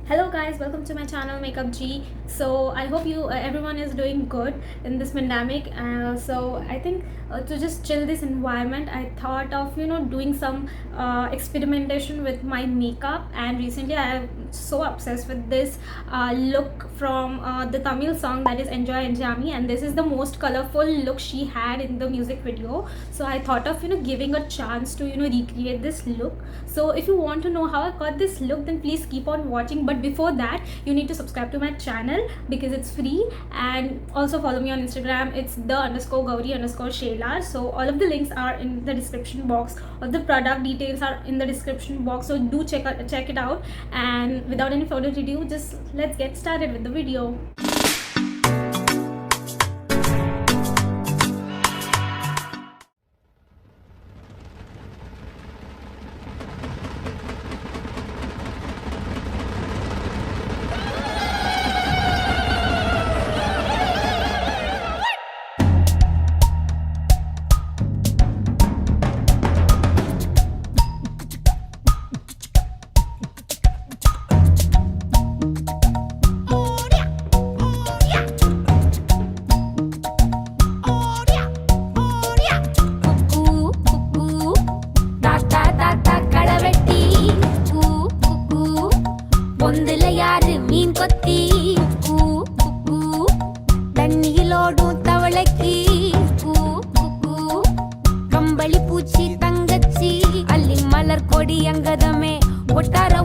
Hello guys, welcome to my channel MakeupG. So I hope you everyone is doing good in this pandemic. So I think to just chill this environment, I thought of doing some experimentation with my makeup. And recently I am so obsessed with this look from the Tamil song that is Enjaami, and this is the most colorful look she had in the music video. So I thought of giving a chance to recreate this look. So if you want to know how I got this look, then please keep on watching. But before that, you need to subscribe to my channel because it's free, and also follow me on Instagram. It's the_Gauri_Shayla. So all of the links are in the description box. All the product details are in the description box. So do check it out. And without any further ado, just let's get started with the video.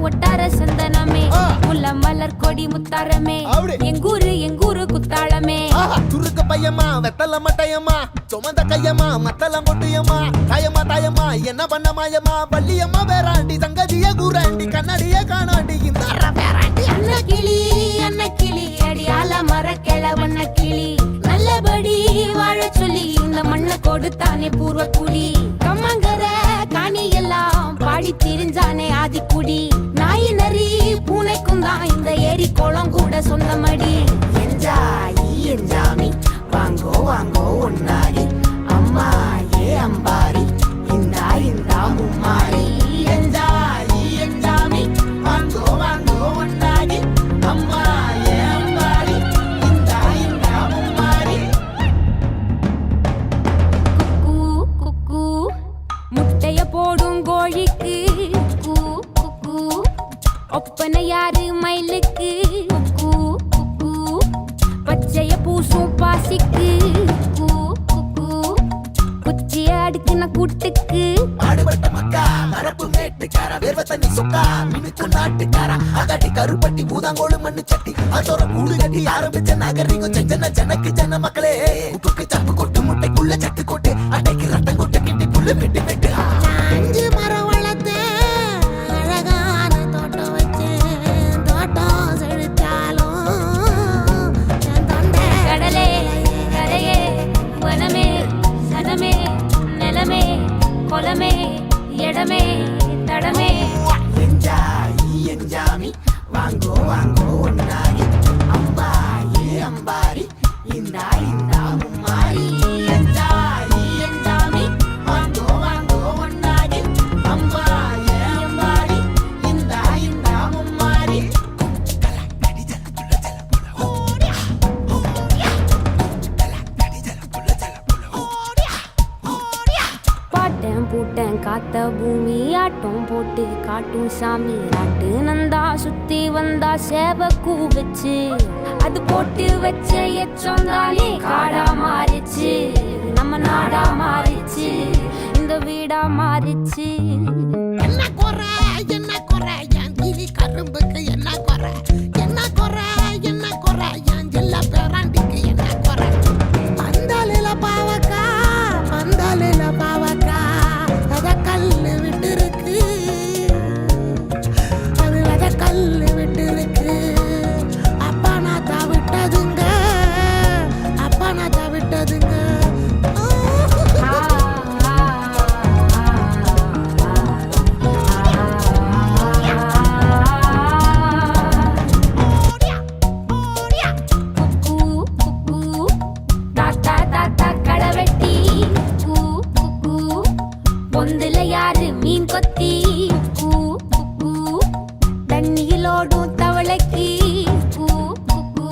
ஒட்டார சந்தனமே முல்ல மலர் கொடி முத்தாரமே எங்கூரு குத்தாளமே துருக்கு பையமா வெத்தல மட்டையம்மா சுமந்த கையம்மா மத்தல மொட்டையம்மா தாயம்மா என்ன பண்ண மாயம்மா பள்ளியம்மா வேறாண்டி சங்கதிய கூறாண்டி கண்ணடிய காணாண்டி இந்த வேறாண்டி அன்ன கிளி அடியால மர கிழவண்ண கிளி நல்லபடி வாழ சொல்லி இந்த மண்ணை கொடுத்தானே பூர்வ குடி கம்மங்கர காணி எல்லாம் பாடி திரிஞ்சானே ஆதிக்குடி நாய் நரி பூனைக்கும் தான் இந்த ஏரி குளம் கூட சொந்தமடி என்ஜாமி வாங்கோ ஒன்னாரி அம்மா ஏ அம்பாரி இந்தா மும்மாரி என்ஜாமி வாங்கோ ஒன்னாரி அம்மா ஏ அம்பாரி இந்தா மும்மாரி குக்கு முட்டைய போடும் கோழிக்கு ஒப்பனை யாரு மயிலுக்கு பச்சைய பூசும் பாசிக்கு குச்சிய அடுக்கின கூட்டுக்கு பாடுபட்ட மக்கா மரப்பு மேட்டுக்கார வேர்வ தண்ணி சொக்கா மினுக்கு நாட்டுக்கார அகாட்டி கருப்பட்டி பூதாங்கோடு மண்ணு சட்டி அதோட கூடு கட்டி ஆரம்பிச்ச நாகரிகம் செஞ்சன ஜனக்கு மக்களே உப்புக்கு சப்பு கொட்டு முட்டைக்குள்ள சட்டு கொட்டு அட்டைக்கு ரத்தம் கொட்டு கிட்டி புல்லு வெட்டு வெட்டு அஞ்சு மரம் வளர்த்தேன் அழகான தோட்டம் வச்சேன் தோட்டம் செழித்தாலும் கடலே கரையே வனமே சனமே நிலமே கொலமே இடமே தடமே என்ஜாமி வாங்கோ ஒன்னாரி அம்பா ஏ அம்பாரி இந்தா மும்மாரி என்ஜாமி வாங்கோ ஒன்னாரி அம்பா ஏ அம்பாரி இந்தா மும்மாரி பாட்டேன் பூட்டேன் காத்த பூமி ஆட்டம் போட்டு காட்டும் சாமி நாட்டு நந்தா சுத்தி வந்தா சேவ கூ வச்சு அது போட்டு வச்ச எச்சம் தானே காடா மாறிச்சு நம்ம நாடா மாறிச்சு இந்த வீடா மாறிச்சு என்ன குறை என் கிளி கரும்புக்கு என்ன குறை என் ஜில்ல பேராண்டிக்கு என்ன குறை பந்தலில பாவக்கா அத கல்லு விட்டு இருக்கு அப்பா நாத்தா விட்டதுங்க விளக்கி கூ கூ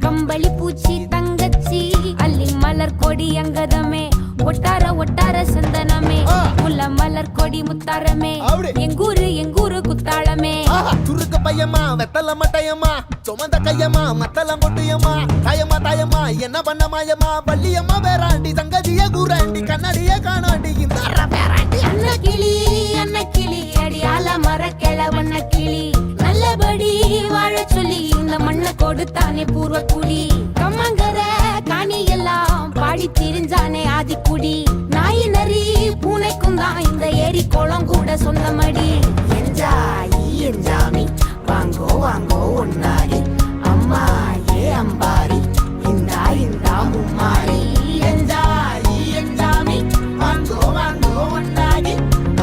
கம்பளி பூச்சி தங்கச்சி அள்ளி மலர் கொடி அங்கதமே ஒட்டார ஒட்டார சந்தனமே முல்ல மலர் கொடி முத்தாரமே எங்கூரு குத்தாளமே துருக்கு பையமா வெத்தல மட்டையம்மா சுமந்த கையம்மா மத்தலம் கொட்டியம்மா தாயம்மா என்ன பண்ண மாயம்மா பள்ளியம்மா வேறாண்டி தங்கதிய கூறாண்டி கண்ணடிய காணாண்டி இந்த அன்ன கிளி அடியால மர கிழவண்ண கிளி நல்லபடி வாழ சொல்லி இந்த மண்ணை கொடுத்தானே பூர்வ குடி கம்மங்கர காணி எல்லாம் பாடி திரிஞ்சானே ஆதிக்குடி நாய் நரி பூனைக்கும் தான் இந்த ஏரி குளம் கூட சொந்தமடி என்ஜாமி வாங்கோ வாங்கோ ஒன்னாரி அம்மா ஏ அம்பாரி இந்தா மும்மாரி என்ஜாமி வாங்கோ வாங்கோ ஒன்னாரி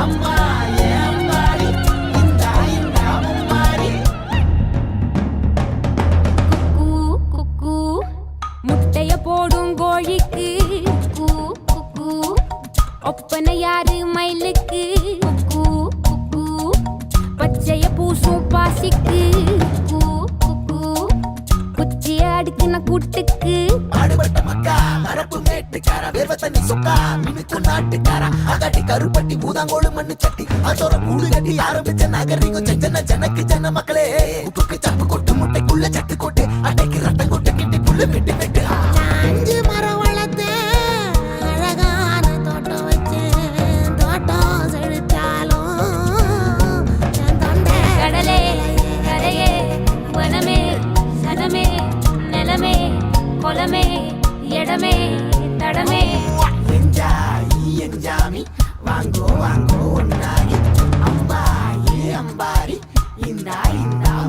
அம்மா ஏ அம்பாரி இந்தா மும்மாரி குக்கூ குக்கூ முட்டைய போடும் கோழிக்கு கூ குக்கூ ஒப்பனை யாரு மயிலுக்கு குக்கூ குக்கூ பச்சைய பூசும் பாசிக்கு கூ குக்கூ குச்சிய அடுக்கின கூட்டுக்கு ஆடுபட்ட மக்கா மரப்பு மேட்டுக்கார வேர்வ தண்ணி சொக்கா மினுக்கு நாட்டுக்கார அகாட்டி கருப்பட்டி பூதாங்கோடு மண்ணு சட்டி அதோட கூடு கட்டி ஆரம்பிச்ச நாகரிகம் ஜனக்கு ஜன மக்களே உப்புக்கு சப்பு கொட்டு முட்டைக்குள்ள சட்டு கொட்டு அட்டைக்கு ரத்தம் கொட்டு கிட்டி புல்லு வெட்டு வெட்டு அஞ்சு மரம் வளர்த்தேன் அழகான தோட்டம் வச்சேன் தோட்டம் செழித்தாலும் என் தொண்டை கடலே கரையே வனமே சனமே நிலமே கொலமே இடமே தடமே என்ஜாமி வாங்கோ வாங்கோ ஒன்னாரி அம்பா ஏ அம்பாரி இந்தா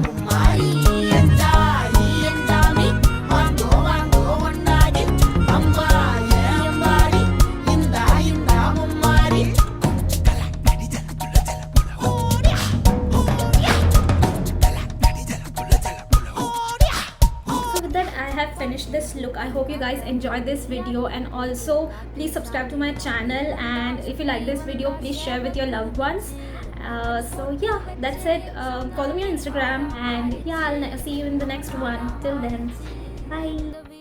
மும்மாரி என்ஜாமி வாங்கோ வாங்கோ ஒன்னாரி அம்பா ஏ அம்பாரி இந்தா மும்மாரி So with that, I have finished this look. I hope you guys enjoyed this video, and also please subscribe to my channel, and if you like this video, please share with your loved ones. So yeah, that's it. Follow me on Instagram, and yeah, I'll see you in the next one. Till then, bye.